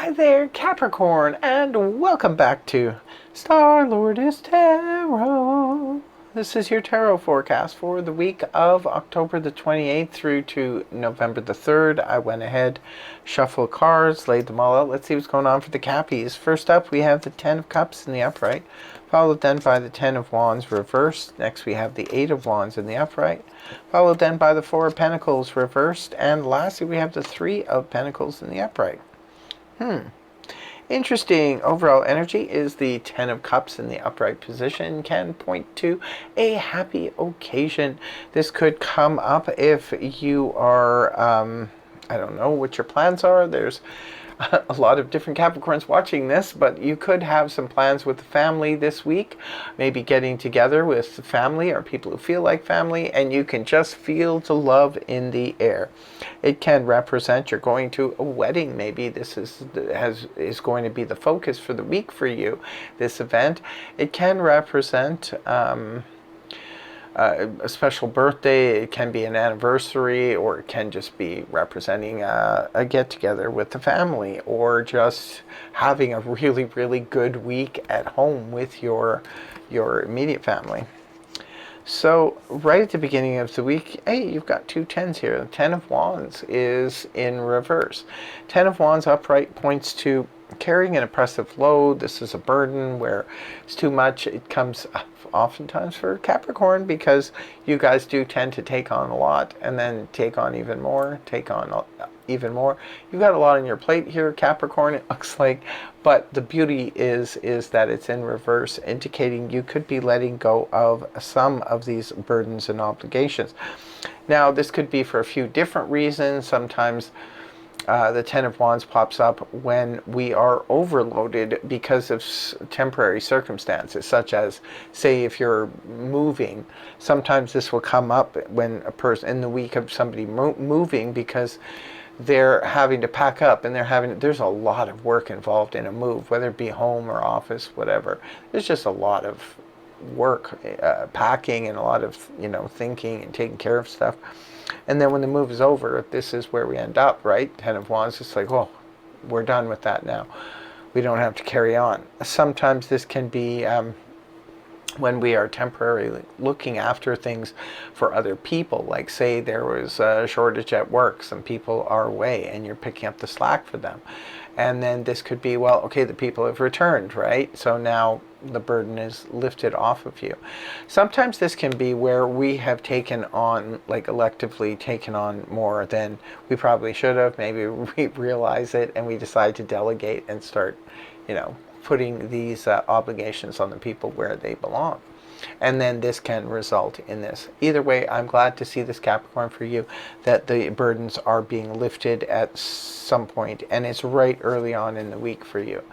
Hi there, Capricorn, and welcome back to Star Lordess Tarot. This is your tarot forecast for the week of October the 28th through to November the 3rd. I went ahead, shuffled cards, laid them all out. Let's see what's going on for the Cappies. First up, we have the Ten of Cups in the upright, followed then by the Ten of Wands reversed. Next, we have the Eight of Wands in the upright, followed then by the Four of Pentacles reversed. And lastly, we have the Three of Pentacles in the upright. Interesting overall energy is the Ten of Cups in the upright position can point to a happy occasion. This could come up if you are, I don't know what your plans are. There's a lot of different Capricorns watching this, but you could have some plans with the family this week, maybe getting together with the family or people who feel like family, and you can just feel the love in the air. It can represent you're going to a wedding. Maybe this is going to be the focus for the week for you, this event. It can represent a special birthday. It can be an anniversary, or it can just be representing a get-together with the family, or just having a really, really good week at home with your immediate family. So right at the beginning of the week, hey, you've got two tens here. The Ten of Wands is in reverse. Ten of Wands upright points to carrying an oppressive load. This is a burden where it's too much. It comes oftentimes for Capricorn because you guys do tend to take on a lot and then take on even more, even more. You've got a lot on your plate here, Capricorn, it looks like, but the beauty is that it's in reverse, indicating you could be letting go of some of these burdens and obligations. Now, this could be for a few different reasons. Sometimes the Ten of Wands pops up when we are overloaded because of temporary circumstances, such as, say, if you're moving. Sometimes this will come up when a person, in the week of somebody moving, because they're having to pack up and there's a lot of work involved in a move, whether it be home or office, whatever. There's just a lot of work, packing, and a lot of thinking and taking care of stuff. And then when the move is over, this is where we end up, right? Ten of Wands, it's like, oh, we're done with that now. We don't have to carry on. Sometimes this can be when we are temporarily looking after things for other people. Like, say there was a shortage at work, some people are away, and you're picking up the slack for them. And then this could be, well, okay, the people have returned, right? So now the burden is lifted off of you. Sometimes this can be where we have taken on, like electively taken on more than we probably should have. Maybe we realize it and we decide to delegate and start, putting these obligations on the people where they belong. And then this can result in this. Either way, I'm glad to see this, Capricorn, for you, that the burdens are being lifted at some point, and it's right early on in the week for you.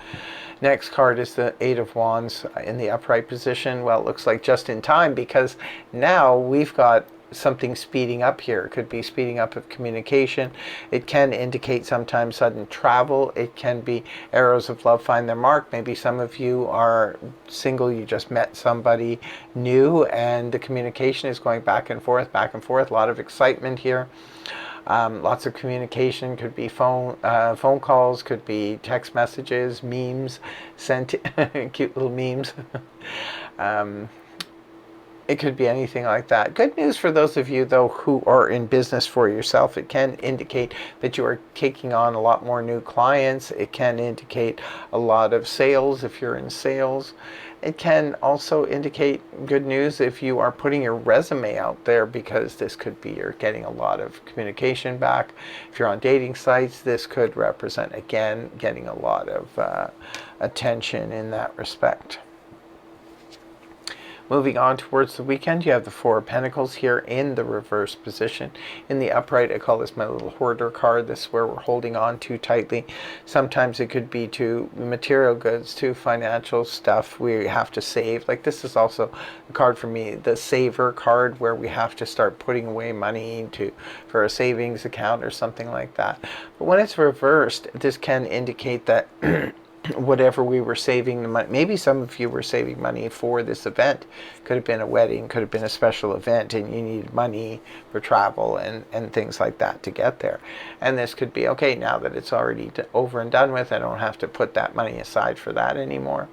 Next card is the Eight of Wands in the upright position. Well, it looks like just in time, because now we've got something speeding up here. It could be speeding up of communication. It can indicate sometimes sudden travel. It can be arrows of love find their mark. Maybe some of you are single, you just met somebody new, and the communication is going back and forth, a lot of excitement here. Lots of communication. Could be phone calls, could be text messages, memes, sent cute little memes. It could be anything like that. Good news for those of you, though, who are in business for yourself. It can indicate that you are taking on a lot more new clients. It can indicate a lot of sales if you're in sales. It can also indicate good news if you are putting your resume out there, because this could be you're getting a lot of communication back. If you're on dating sites, this could represent, again, getting a lot of attention in that respect. Moving on towards the weekend, you have the Four of Pentacles here in the reverse position. In the upright, I call this my little hoarder card. This is where we're holding on too tightly. Sometimes it could be to material goods, to financial stuff we have to save. Like, this is also a card for me, the saver card, where we have to start putting away money for a savings account or something like that. But when it's reversed, this can indicate that whatever we were saving the money. Maybe some of you were saving money for this event. Could have been a wedding, could have been a special event, and you needed money for travel and things like that to get there. And this could be, okay, now that it's already over and done with, I don't have to put that money aside for that anymore.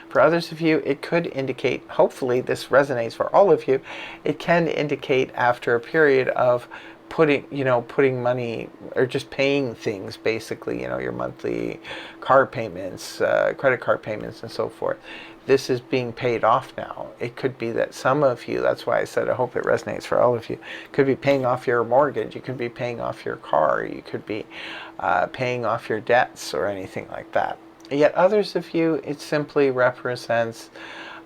For others of you, it could indicate, hopefully this resonates for all of you, it can indicate after a period of putting money, or just paying things, basically, your monthly car payments, credit card payments, and so forth. This is being paid off now. It could be that some of you, that's why I said I hope it resonates for all of you, could be paying off your mortgage, you could be paying off your car, you could be paying off your debts or anything like that. Yet others of you, it simply represents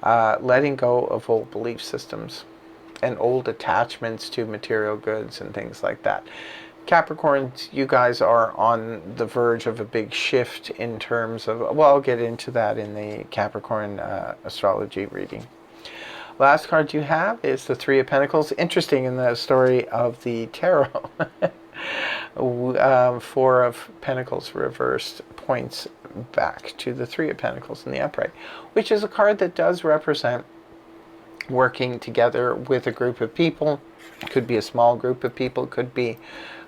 letting go of old belief systems and old attachments to material goods and things like that. Capricorns, you guys are on the verge of a big shift in terms of, well, I'll get into that in the Capricorn astrology reading. Last card you have is the Three of Pentacles. Interesting, in the story of the tarot, Four of Pentacles reversed points back to the Three of Pentacles in the upright, which is a card that does represent working together with a group of people. It could be a small group of people, could be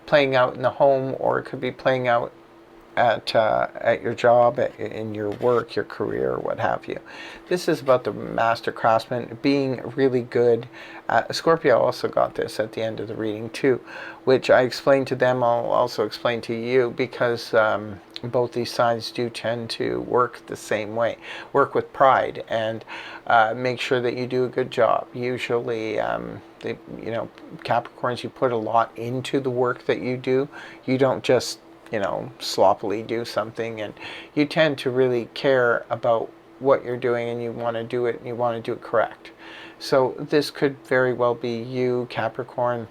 playing out in the home, or it could be playing out at your job, in your work, your career, what have you. This is about the master craftsman being really good. Scorpio also got this at the end of the reading too, which I explained to them, I'll also explain to you, because both these signs do tend to work the same way. Work with pride and make sure that you do a good job. Usually, Capricorns, you put a lot into the work that you do. You don't just sloppily do something, and you tend to really care about what you're doing, and you want to do it, and you want to do it correct. So this could very well be you, Capricorn,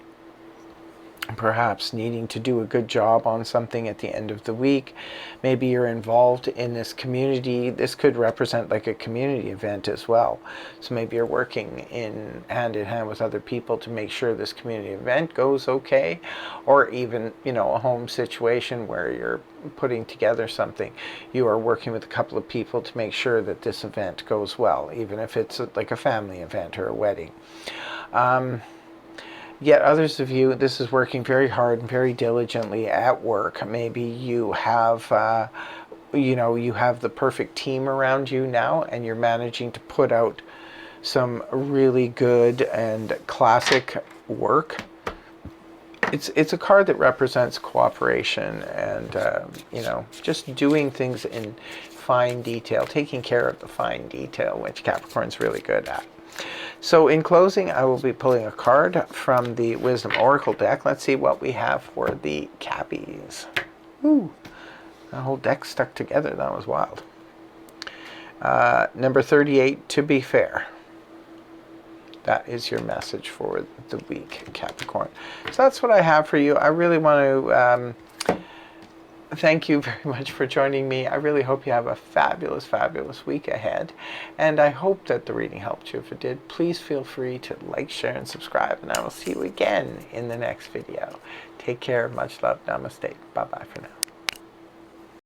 perhaps needing to do a good job on something at the end of the week. Maybe you're involved in this community. This could represent like a community event as well. So maybe you're working hand in hand with other people to make sure this community event goes okay, or even a home situation where you're putting together something. You are working with a couple of people to make sure that this event goes well, even if it's like a family event or a wedding. Yet others of you, this is working very hard and very diligently at work. Maybe you have, you have the perfect team around you now, and you're managing to put out some really good and classic work. It's a card that represents cooperation and, just doing things in fine detail, taking care of the fine detail, which Capricorn's really good at. So in closing, I will be pulling a card from the Wisdom Oracle deck. Let's see what we have for the Cappies. Ooh, the whole deck stuck together. That was wild. Number 38, to be fair. That is your message for the week, Capricorn. So that's what I have for you. I really want to thank you very much for joining me. I really hope you have a fabulous, fabulous week ahead. And I hope that the reading helped you. If it did, please feel free to like, share, and subscribe. And I will see you again in the next video. Take care. Much love. Namaste. Bye-bye for now.